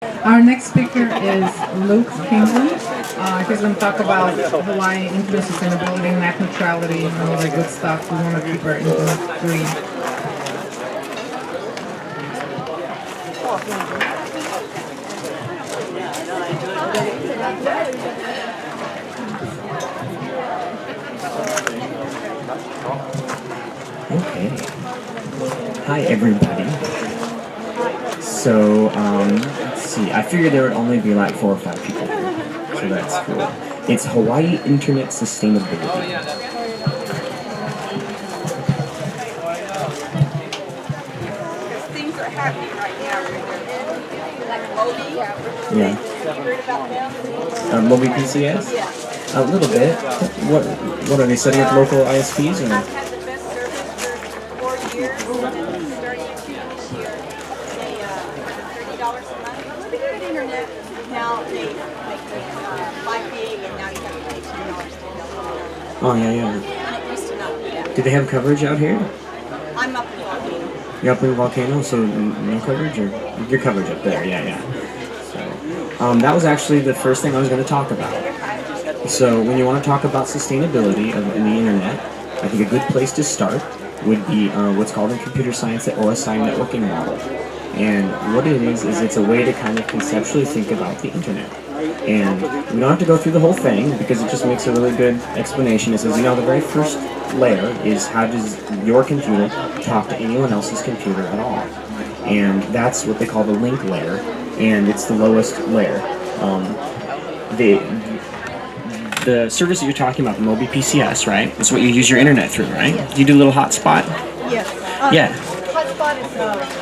Our next speaker is Luke Kingland. He's going to talk about Hawaii internet sustainability, net neutrality, and all that good stuff. We want to keep our internet free. Okay. Hi, everybody. So, let's see. I figured there would only be like 4 or 5 people here, so that's cool. It's Hawaii Internet Sustainability. Things are happening right now. Like Moby. Yeah. Have you heard about them? Moby PCS? Yeah. A little bit. What are they setting up local ISPs or? I've had the best service for 4 years. Starting in June this year, they $30 a month. Really good internet. Now they make the 5 gig, and now you have to pay $10 to download. Oh yeah. And it used to not be that. Do they have coverage out here? I'm up in Volcano. You're up in Volcano, so no coverage, or your coverage up there? Yeah. So, that was actually the first thing I was going to talk about. So when you want to talk about sustainability in the internet, I think a good place to start would be what's called in computer science the OSI networking model. And what it is it's a way to kind of conceptually think about the internet. And we don't have to go through the whole thing because it just makes a really good explanation. It says, the very first layer is how does your computer talk to anyone else's computer at all. And that's what they call the link layer, and it's the lowest layer. The service that you're talking about, the Moby PCS, right? Is what you use your internet through, right? Yes. Do you do a little hotspot? Yes. Yeah. Hotspot is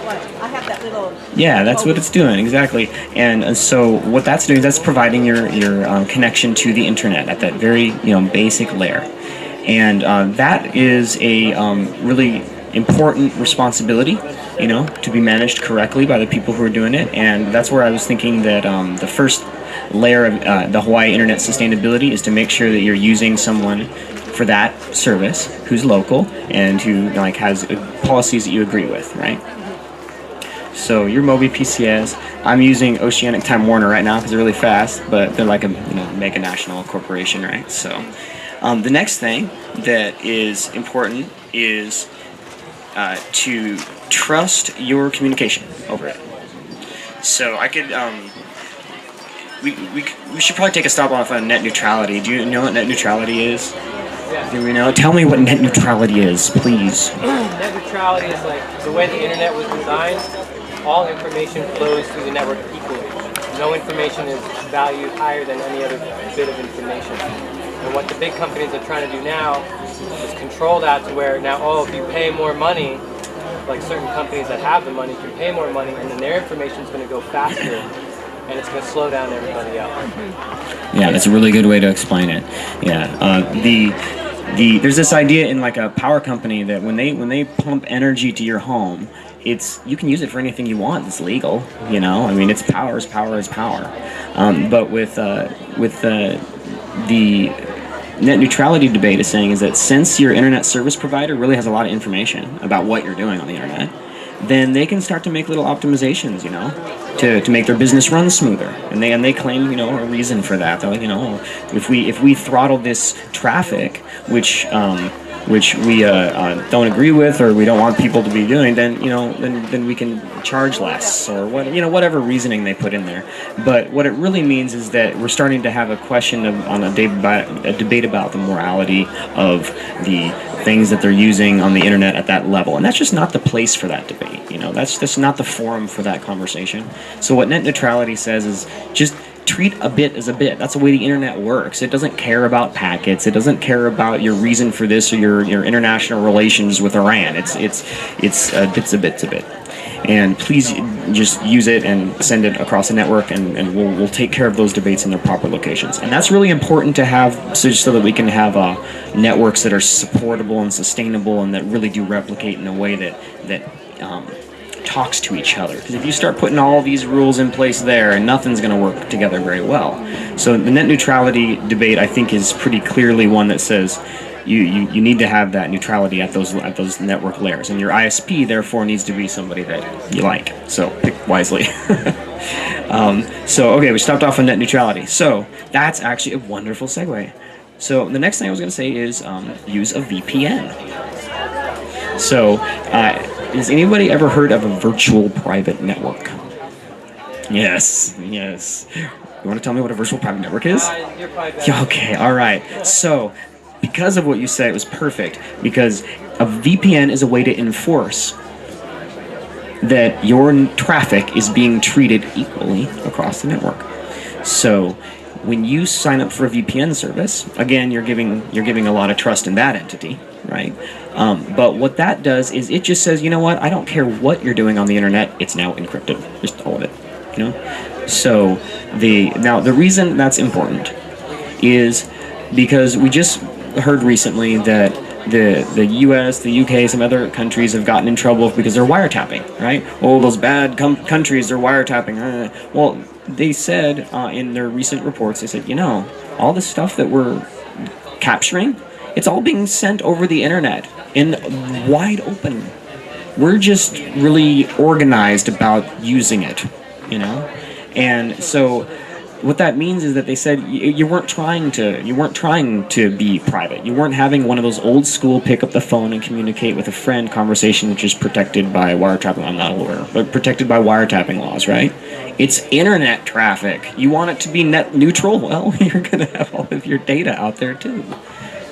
what? I have that little. Yeah, that's what it's doing, exactly. And so what that's doing, that's providing your connection to the internet at that very basic layer. And that is a really important responsibility, to be managed correctly by the people who are doing it. And that's where I was thinking that the first layer of the Hawaii Internet Sustainability is to make sure that you're using someone for that service who's local and who has policies that you agree with, right? So your Moby PCS, I'm using Oceanic Time Warner right now because they're really fast, but they're like a mega national corporation, right? So the next thing that is important is to trust your communication over it. So I could we should probably take a stop off on net neutrality. Do you know what net neutrality is? Yeah. Do we know? Tell me what net neutrality is, please. Net neutrality is like the way the internet was designed. All information flows through the network equally. No information is valued higher than any other bit of information. And what the big companies are trying to do now is control that to where now, if you pay more money, like certain companies that have the money can pay more money, and then their information is going to go faster, and it's going to slow down everybody else. Yeah, that's a really good way to explain it. Yeah, there's this idea in like a power company that when they pump energy to your home, you can use it for anything you want. It's legal, it's power is power. But with the net neutrality debate is saying is that since your internet service provider really has a lot of information about what you're doing on the internet, then they can start to make little optimizations, to make their business run smoother. And they claim, a reason for that. They're like, if we throttle this traffic, which we don't agree with or we don't want people to be doing, then then we can charge less or whatever reasoning they put in there. But what it really means is that we're starting to have a question on a debate about the morality of the things that they're using on the internet at that level, and that's just not the place for that debate. That's just not the forum for that conversation. So what net neutrality says is just treat a bit as a bit. That's the way the internet works. It doesn't care about packets. It doesn't care about your reason for this or your international relations with Iran. It's bits a bit. And please just use it and send it across the network, and we'll take care of those debates in their proper locations. And that's really important to have so that we can have networks that are supportable and sustainable and that really do replicate in a way that talks to each other. Because if you start putting all these rules in place there, and nothing's going to work together very well. So the net neutrality debate, I think, is pretty clearly one that says you need to have that neutrality at those network layers, and your ISP therefore needs to be somebody that you like. So pick wisely. So okay, we stopped off on net neutrality. So that's actually a wonderful segue. So the next thing I was going to say is use a VPN. So has anybody ever heard of a virtual private network? Yes. You want to tell me what a virtual private network is? You're probably better. Yeah, okay, all right. So, because of what you said, it was perfect. Because a VPN is a way to enforce that your traffic is being treated equally across the network. So, when you sign up for a VPN service, again, you're giving a lot of trust in that entity, right? But what that does is it just says, you know what? I don't care what you're doing on the internet. It's now encrypted, just all of it. You know. So the reason that's important is because we just heard recently that the U.S., the U.K., some other countries have gotten in trouble because they're wiretapping, right? Oh, those bad countries, they're wiretapping. Well, they said in their recent reports, they said, you know, all the stuff that we're capturing, it's all being sent over the internet in wide open. We're just really organized about using it, you know? And so what that means is that they said you weren't trying to be private. You weren't having one of those old school pick up the phone and communicate with a friend conversation, which is protected by wiretapping. I'm not a lawyer, but protected by wiretapping laws, right? It's internet traffic. You want it to be net neutral? Well, you're going to have all of your data out there too.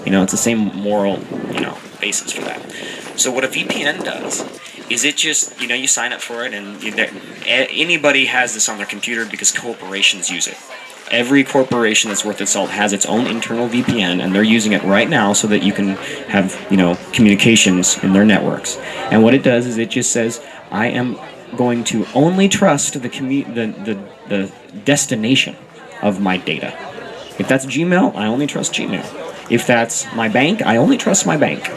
You know, it's the same moral, basis for that. So what a VPN does is it just, you sign up for it, and anybody has this on their computer because corporations use it. Every corporation that's worth its salt has its own internal VPN, and they're using it right now so that you can have, communications in their networks. And what it does is it just says, I am going to only trust the destination of my data. If that's Gmail, I only trust Gmail. If that's my bank, I only trust my bank.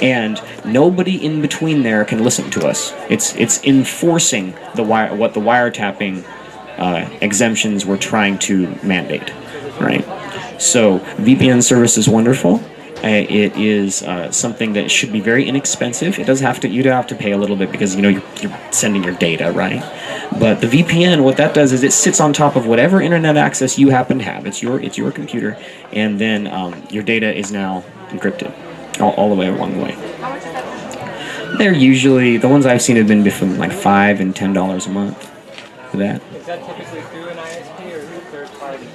And nobody in between there can listen to us. It's enforcing what the wiretapping exemptions were trying to mandate, right? So VPN service is wonderful. It is something that should be very inexpensive. It does have to. You do have to pay a little bit because you're sending your data, right? But the VPN, what that does is it sits on top of whatever internet access you happen to have. It's your computer, and then your data is now encrypted. All the way along the way. How much is that? They're usually, the ones I've seen have been between like $5 and $10 a month for that. Is that typically through an ISP or third party?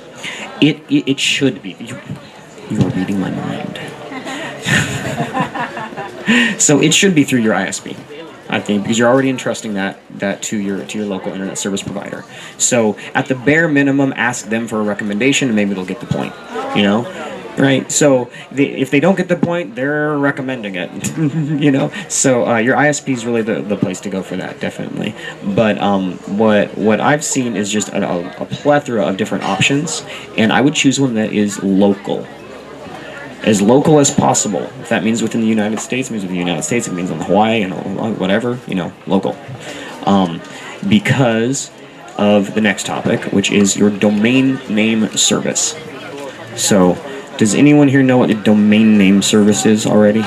It should be. You are reading my mind. So it should be through your ISP, I think, because you're already entrusting that to your local internet service provider. So at the bare minimum, ask them for a recommendation, and maybe they'll get the point. Right, so if they don't get the point, they're recommending it, So your ISP is really the place to go for that, definitely. But what I've seen is just a plethora of different options, and I would choose one that is local. As local as possible. If that means within the United States, it means within the United States. If it means on Hawaii, whatever, local. Because of the next topic, which is your domain name service. So, does anyone here know what a domain name service is already? Of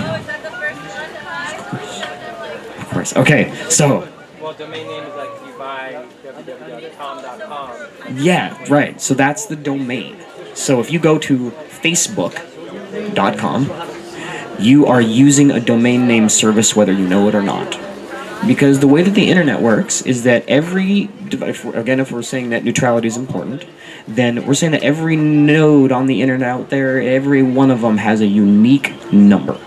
course. Okay, so. Well, domain name is like you buy www.com.com. Yeah, right. So that's the domain. So if you go to facebook.com, you are using a domain name service whether you know it or not. Because the way that the internet works is that if we're saying that neutrality is important, then we're saying that every node on the internet out there, every one of them has a unique number.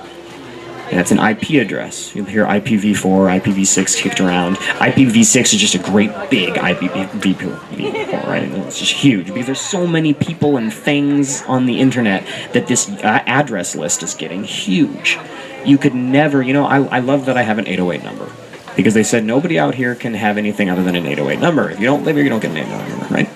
And that's an IP address. You'll hear IPv4, IPv6 kicked around. IPv6 is just a great big IPv4, right? It's just huge because there's so many people and things on the internet that this address list is getting huge. You could never, I love that I have an 808 number. Because they said nobody out here can have anything other than an 808 number. If you don't live here, you don't get an 808 number, right?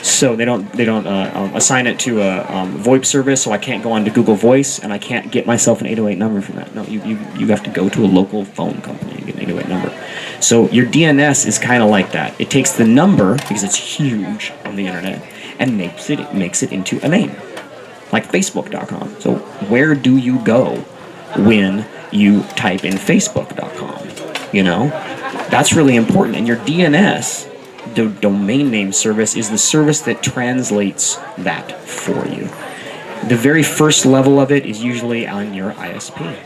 So they don't assign it to a VoIP service, so I can't go on to Google Voice, and I can't get myself an 808 number from that. No, you have to go to a local phone company and get an 808 number. So your DNS is kind of like that. It takes the number, because it's huge on the internet, and makes it into a name. like Facebook.com. So where do you go when you type in Facebook.com? You know, that's really important. And your DNS, the domain name service, is the service that translates that for you. The very first level of it is usually on your ISP.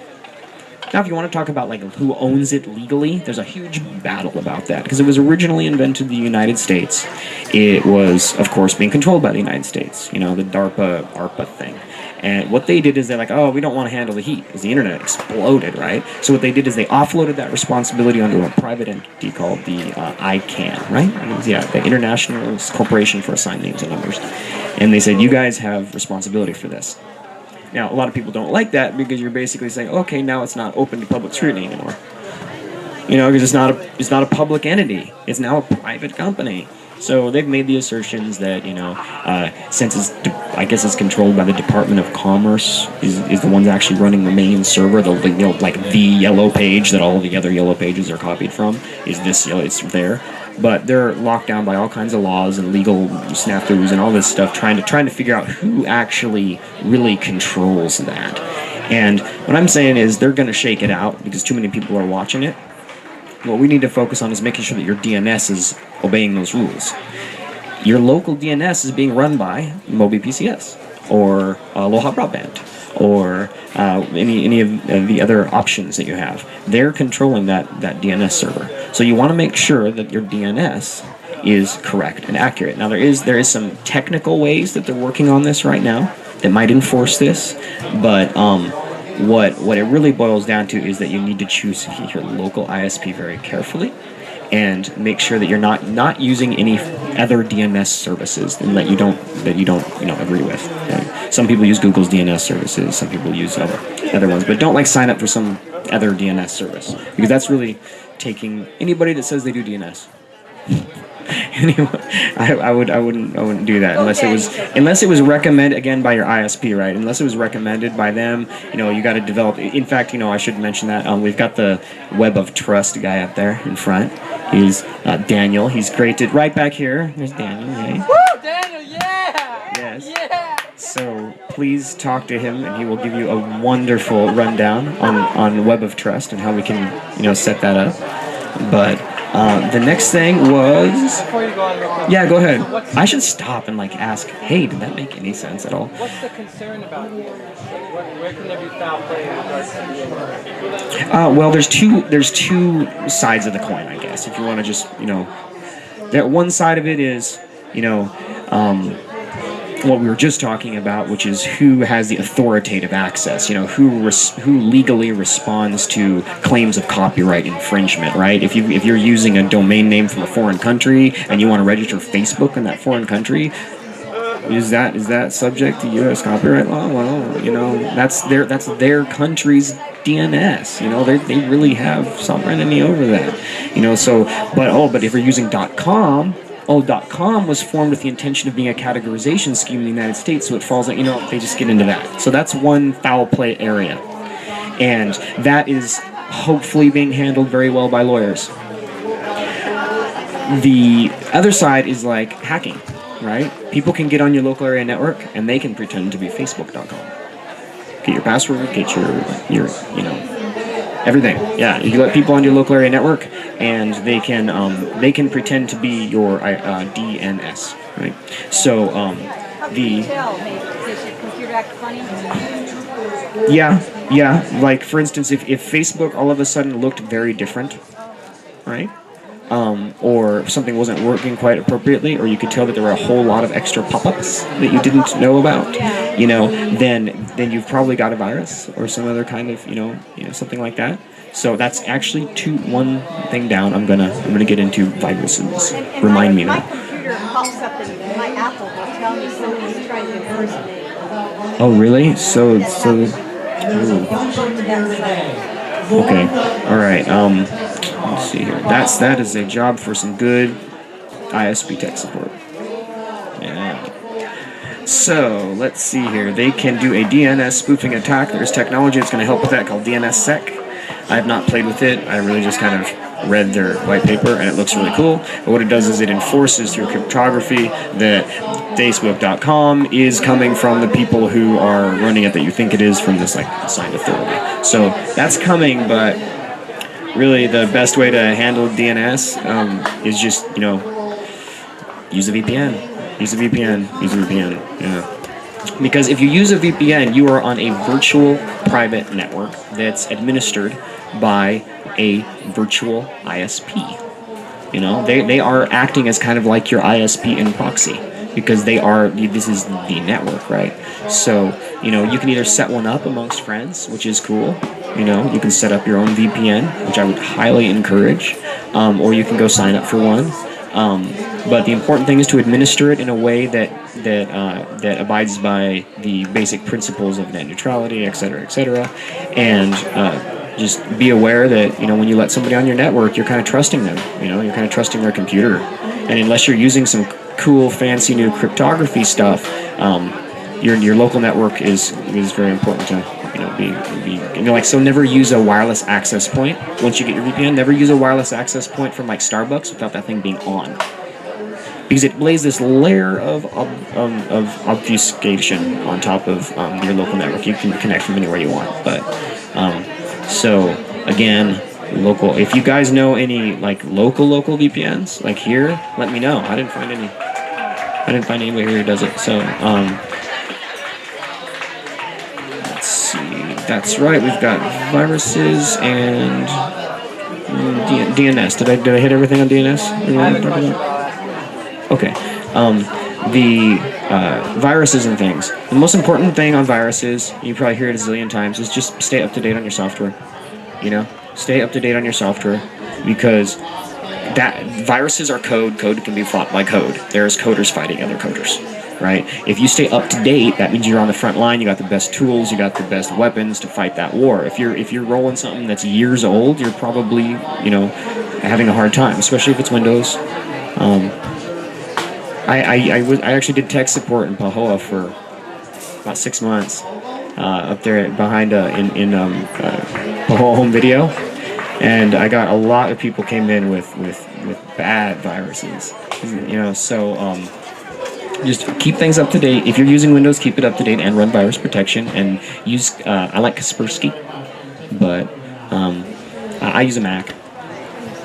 Now, if you want to talk about like who owns it legally, there's a huge battle about that because it was originally invented in the United States. It was, of course, being controlled by the United States. You know, the ARPA thing. And what they did is they're like, oh, we don't want to handle the heat because the internet exploded, right? So what they did is they offloaded that responsibility onto a private entity called the ICANN, right? The International Corporation for Assigned Names and Numbers. And they said, you guys have responsibility for this. Now, a lot of people don't like that because you're basically saying, okay, now it's not open to public scrutiny anymore. You know, because it's not a public entity. It's now a private company. So they've made the assertions that, you know, since it's controlled by the Department of Commerce, is the ones actually running the main server, the yellow page that all the other yellow pages are copied from, is this, it's there. But they're locked down by all kinds of laws and legal snafus and all this stuff, trying to figure out who actually really controls that. And what I'm saying is they're going to shake it out because too many people are watching it. What we need to focus on is making sure that your DNS is obeying those rules. Your local DNS is being run by Mobi PCS or Aloha Broadband or any of the other options that you have. They're controlling that DNS server. So you want to make sure that your DNS is correct and accurate. Now there is some technical ways that they're working on this right now that might enforce this, but what it really boils down to is that you need to choose your local ISP very carefully and make sure that you're not using any other DNS services and that you don't agree with. Okay? Some people use Google's DNS services, some people use other ones, but don't sign up for some other DNS service because that's really taking anybody that says they do DNS. Anyway, I wouldn't do that unless it was recommended again by your ISP, right? Unless it was recommended by them, you got to develop. In fact, I should mention that we've got the Web of Trust guy up there in front. He's Daniel. He's great. Right back here. There's Daniel. Right? Woo, Daniel! Yeah. Yes. Yeah. So please talk to him, and he will give you a wonderful rundown on Web of Trust and how we can set that up. But the next thing was... Before you go on real quick. Yeah, go ahead. I should stop and ask, hey, did that make any sense at all? What's the concern about it? Where can there be foul play in regards to the well, there's two sides of the coin, I guess. If you want to just, that one side of it is, what we were just talking about, which is who has the authoritative access, who legally responds to claims of copyright infringement, right? If you're using a domain name from a foreign country and you want to register Facebook in that foreign country, is that subject to U.S. copyright law? Well, that's their country's DNS. They really have sovereignty over that. But if you're using .com. .com was formed with the intention of being a categorization scheme in the United States, so it falls out, they just get into that. So that's one foul play area. And that is hopefully being handled very well by lawyers. The other side is like hacking, right? People can get on your local area network and they can pretend to be Facebook.com. Get your password, get your everything. Yeah, you let people on your local area network, and they can pretend to be your DNS, right? So the computer act funny. yeah. Like for instance, if Facebook all of a sudden looked very different, right? Or something wasn't working quite appropriately, or you could tell that there were a whole lot of extra pop-ups that you didn't know about, then you've probably got a virus or some other kind of, something like that. So that's actually one thing down. I'm gonna get into viruses. Remind me My now. computer pops up and my Apple will tell me somebody's trying to impersonate. Oh really? So. Okay. All right. Let's see here. That is a job for some good ISP tech support. Yeah. So let's see here. They can do a DNS spoofing attack. There's technology that's going to help with that called DNSSEC. I have not played with it. I really just kind of read their white paper, and it looks really cool. But what it does is it enforces through cryptography that Facebook.com is coming from the people who are running it that you think it is from this like assigned authority. So that's coming, but really the best way to handle DNS is just, you know, use a VPN. Use a VPN. Use a VPN. Yeah. Because if you use a VPN, you are on a virtual private network that's administered by a virtual ISP. You know, they are acting as kind of like your ISP in proxy, because this is the network, right? So, you know, you can either set one up amongst friends, which is cool. You know, you can set up your own VPN, which I would highly encourage, or you can go sign up for one. But the important thing is to administer it in a way that abides by the basic principles of net neutrality, et cetera, and just be aware that, you know, when you let somebody on your network, you're kind of trusting them. You know, you're kind of trusting their computer, and unless you're using some cool, fancy new cryptography stuff, your local network is very important to, you know, be you know, like, so never use a wireless access point. Once you get your VPN, never use a wireless access point from like Starbucks without that thing being on, because it lays this layer of obfuscation on top of your local network. You can connect from anywhere you want, but so again, local. If you guys know any like local VPNs, like here, let me know. I didn't find anybody here who does it. So let's see. That's right. We've got viruses and DNS. Did I hit everything on DNS? Okay. The viruses and things. The most important thing on viruses, you probably hear it a zillion times, is just stay up to date on your software. You know, stay up to date on your software, because that viruses are code. Code can be fought by code. There's coders fighting other coders, right? If you stay up to date, that means you're on the front line. You got the best tools. You got the best weapons to fight that war. If you're rolling something that's years old, you're probably, you know, having a hard time, especially if it's Windows. I actually did tech support in Pahoa for about 6 months, up there behind in Pahoa Home Video, and I got a lot of people came in with bad viruses, you know. So just keep things up to date. If you're using Windows, keep it up to date and run virus protection. And use I like Kaspersky, but I use a Mac.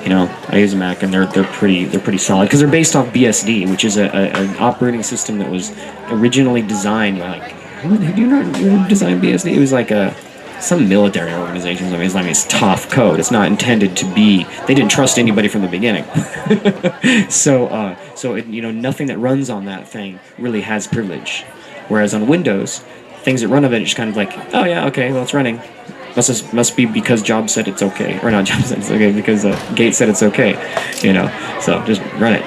You know, I use a Mac, and they're pretty solid, because they're based off BSD, which is an operating system that was originally designed by, like, who do you know who designed BSD? It was like some military organizations. I mean, it's tough code. It's not intended to be. They didn't trust anybody from the beginning. So it, you know, nothing that runs on that thing really has privilege. Whereas on Windows, things that run of it, it's kind of like, oh yeah, okay, well, it's running. Must be because Jobs said it's okay, or not Jobs said it's okay, because Gates said it's okay, you know. So just run it.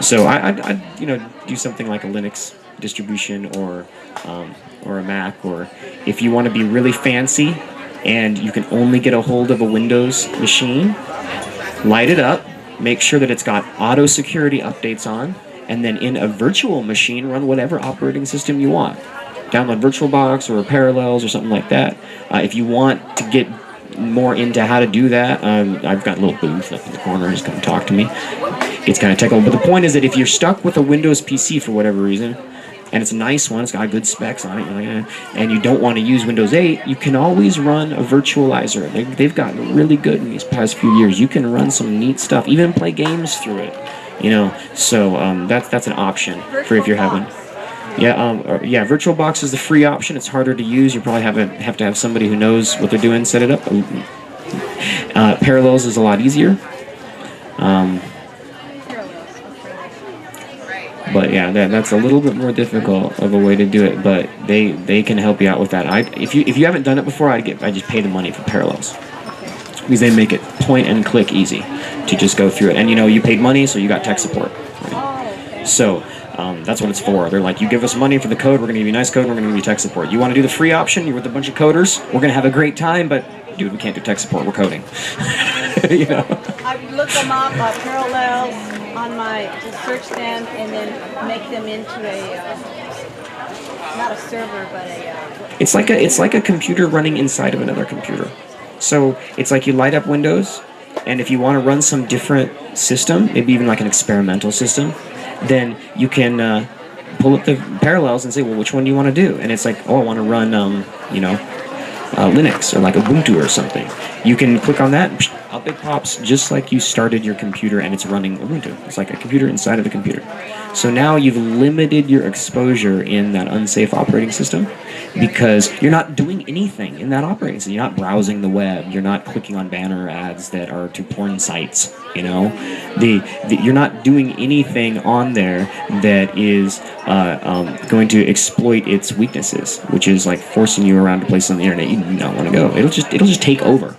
So I you know, do something like a Linux distribution, or a Mac, or if you want to be really fancy and you can only get a hold of a Windows machine, light it up, make sure that it's got auto security updates on, and then in a virtual machine, run whatever operating system you want. Download VirtualBox or Parallels or something like that. If you want to get more into how to do that, I've got a little booth up in the corner. Just come talk to me. It's kind of technical, but the point is that if you're stuck with a Windows PC for whatever reason, and it's a nice one, it's got good specs on it, you're like, and you don't want to use Windows 8, you can always run a virtualizer. They've gotten really good in these past few years. You can run some neat stuff, even play games through it. You know, so that's an option for if you're having. Yeah, VirtualBox is the free option. It's harder to use. You probably have to have somebody who knows what they're doing set it up. Parallels is a lot easier. But yeah, that's a little bit more difficult of a way to do it. But they can help you out with that. If you haven't done it before, I just pay the money for Parallels, because they make it point and click easy to just go through it. And you know, you paid money, so you got tech support. Right? So. That's what it's for. They're like, you give us money for the code, we're going to give you nice code, we're going to give you tech support. You want to do the free option, you're with a bunch of coders, we're going to have a great time, but dude, we can't do tech support, we're coding. You know? I would look them up, Parallels, on my search them, and then make them into a, not a server, but a... It's like a computer running inside of another computer. So it's like you light up Windows, And if you want to run some different system, maybe even like an experimental system, then you can pull up the parallels and say, well, which one do you want to do? And it's like, oh, I want to run, Linux or like Ubuntu or something. You can click on that, and up it pops, just like you started your computer and it's running Ubuntu. It's like a computer inside of a computer. So now you've limited your exposure in that unsafe operating system because you're not doing anything in that operating system. You're not browsing the web. You're not clicking on banner ads that are to porn sites. You're not doing anything on there that is going to exploit its weaknesses, which is like forcing you around to places on the internet you do not want to go. It'll just take over.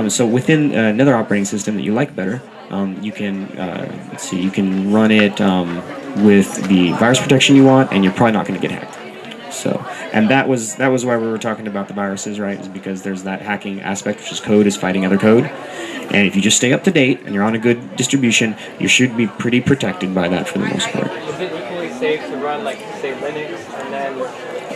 So within another operating system that you like better, you can you can run it with the virus protection you want, and you're probably not going to get hacked. So, and that was why we were talking about the viruses, right? Is because there's that hacking aspect, which is code is fighting other code, and if you just stay up to date and you're on a good distribution, you should be pretty protected by that for the most part. Is it equally safe to run, like, say, Linux and then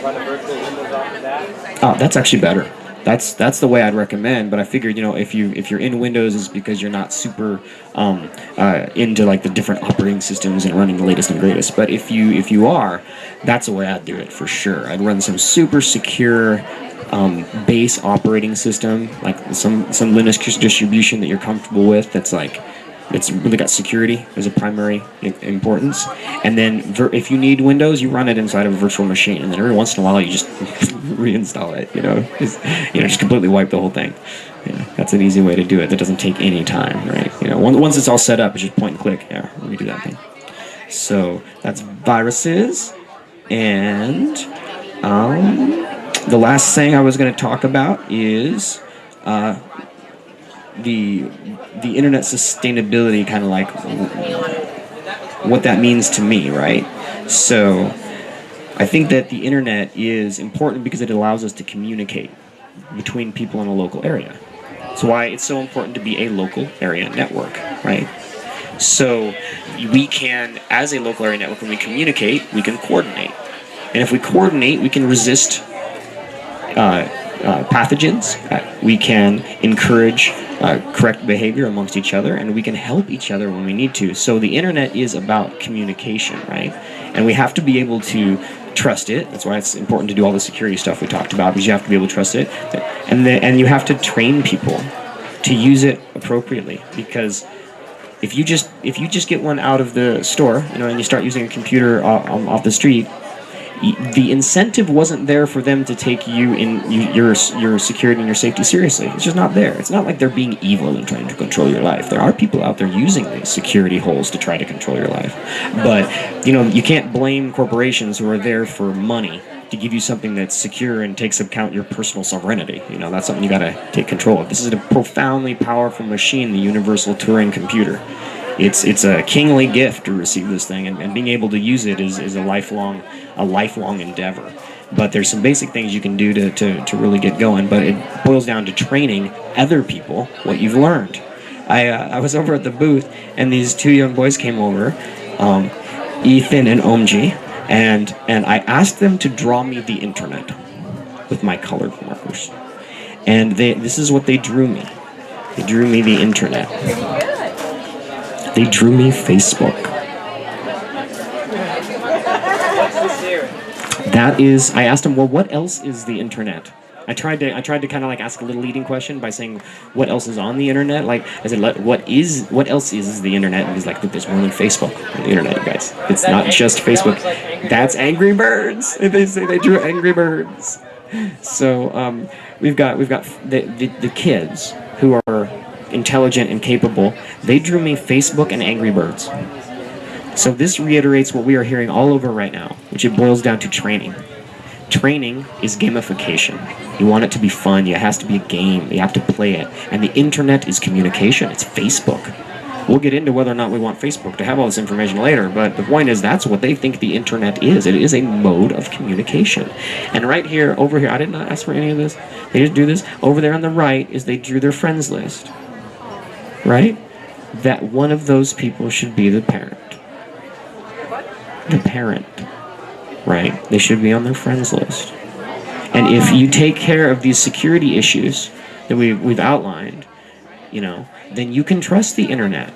run a virtual Windows off of that? Oh, that's actually better. That's the way I'd recommend. But I figured, if you're in Windows, it's because you're not super into like the different operating systems and running the latest and greatest. But if you are, that's the way I'd do it for sure. I'd run some super secure base operating system, like some Linux distribution that you're comfortable with. That's like it's really got security as a primary importance. And then if you need Windows, you run it inside of a virtual machine, and then every once in a while you just reinstall it. Just completely wipe the whole thing. That's an easy way to do it. That doesn't take any time, right? Once it's all set up, it's just point and click. Yeah, let me do that thing. So that's viruses, and the last thing I was going to talk about is the internet sustainability, kind of like what that means to me, right? So I think that the internet is important because it allows us to communicate between people in a local area. That's why it's so important to be a local area network, right? So we can, as a local area network, when we communicate, we can coordinate. And if we coordinate, we can resist pathogens, we can encourage correct behavior amongst each other, and we can help each other when we need to. So the internet is about communication, right? And we have to be able to trust it. That's why it's important to do all the security stuff we talked about, because you have to be able to trust it. And you have to train people to use it appropriately, because if you just get one out of the store, and you start using a computer off the street, the incentive wasn't there for them to take you in your security and your safety seriously. It's just not there. It's not like they're being evil and trying to control your life. There are people out there using these security holes to try to control your life. But, you can't blame corporations who are there for money to give you something that's secure and takes account your personal sovereignty. That's something you got to take control of. This is a profoundly powerful machine, the Universal Turing Computer. It's a kingly gift to receive this thing, and being able to use it is a lifelong endeavor. But there's some basic things you can do to really get going, but it boils down to training other people what you've learned. I was over at the booth, and these two young boys came over, Ethan and Omji, and I asked them to draw me the internet with my colored markers. And this is what they drew me. They drew me the internet. They drew me Facebook. I asked them, well, what else is the internet? I tried to kind of like ask a little leading question by saying, what else is on the internet? Like, I said, what else is the internet? And he's like, look, there's more than Facebook on the internet, you guys. It's not just Facebook. That's Angry Birds. They say they drew Angry Birds. So we've got the kids who are intelligent and capable. They drew me Facebook and Angry Birds. So this reiterates what we are hearing all over right now, which it boils down to training. Training is gamification. You want it to be fun. It has to be a game. You have to play it. And the internet is communication. It's Facebook. We'll get into whether or not we want Facebook to have all this information later, but the point is that's what they think the internet is. It is a mode of communication. And right here, over here, I did not ask for any of this. They just do this. Over there on the right is they drew their friends list. Right? That one of those people should be the parent. The parent. Right? They should be on their friends list. And if you take care of these security issues that we've outlined, then you can trust the internet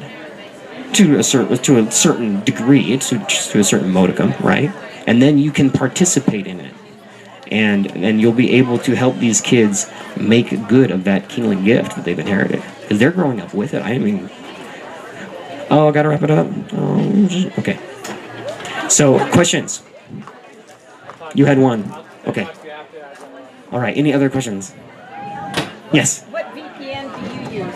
to a certain degree, to a certain modicum, right? And then you can participate in it, and you'll be able to help these kids make good of that kingly gift that they've inherited, because they're growing up with it. I mean, I gotta wrap it up. Okay. So, questions? You had one. Okay. All right. Any other questions? Yes. What VPN do you use?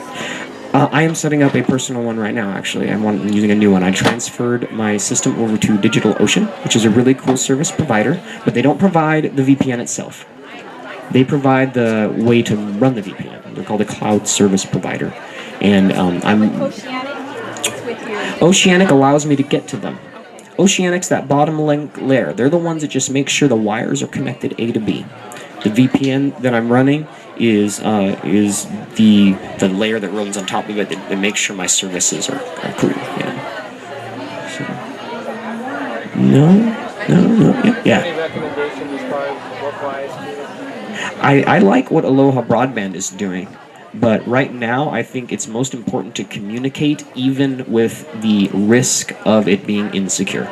I am setting up a personal one right now, actually. I'm using a new one. I transferred my system over to DigitalOcean, which is a really cool service provider, but they don't provide the VPN itself. They provide the way to run the VPN. They're called a cloud service provider. And Oceanic? It's with your... Oceanic allows me to get to them. Oceanic's that bottom link layer. They're the ones that just make sure the wires are connected A to B. The VPN that I'm running is the layer that runs on top of it that makes sure my services are cool. So, no, yeah. Any recommendations as far as work-wise? I like what Aloha Broadband is doing, but right now I think it's most important to communicate even with the risk of it being insecure.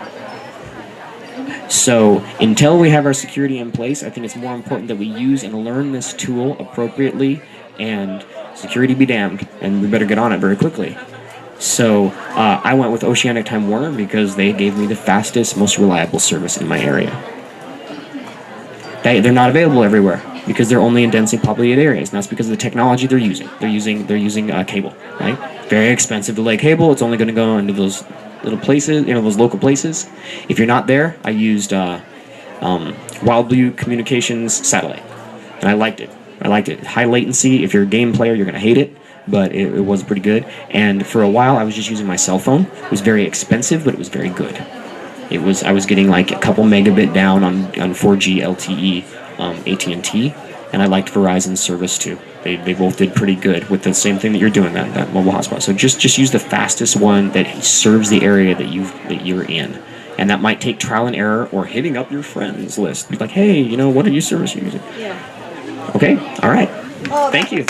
So until we have our security in place, I think it's more important that we use and learn this tool appropriately, and security be damned, and we better get on it very quickly. So I went with Oceanic Time Warner because they gave me the fastest, most reliable service in my area. They're not available everywhere because they're only in densely populated areas, and that's because of the technology they're using. They're using cable, right? Very expensive to lay cable. It's only going to go into those little places, those local places. If you're not there, I used Wild Blue Communications satellite, and I liked it. High latency. If you're a game player, you're gonna hate it, but it was pretty good. And for a while, I was just using my cell phone. It was very expensive, but it was very good. I was getting like a couple megabit down on 4G LTE AT&T, and I liked Verizon's service too. They both did pretty good with the same thing that you're doing, that mobile hotspot. So just use the fastest one that serves the area that you're in. And that might take trial and error or hitting up your friends list. Be like, hey, what are you service you're using? Yeah. Okay, all right. Oh, Thank you.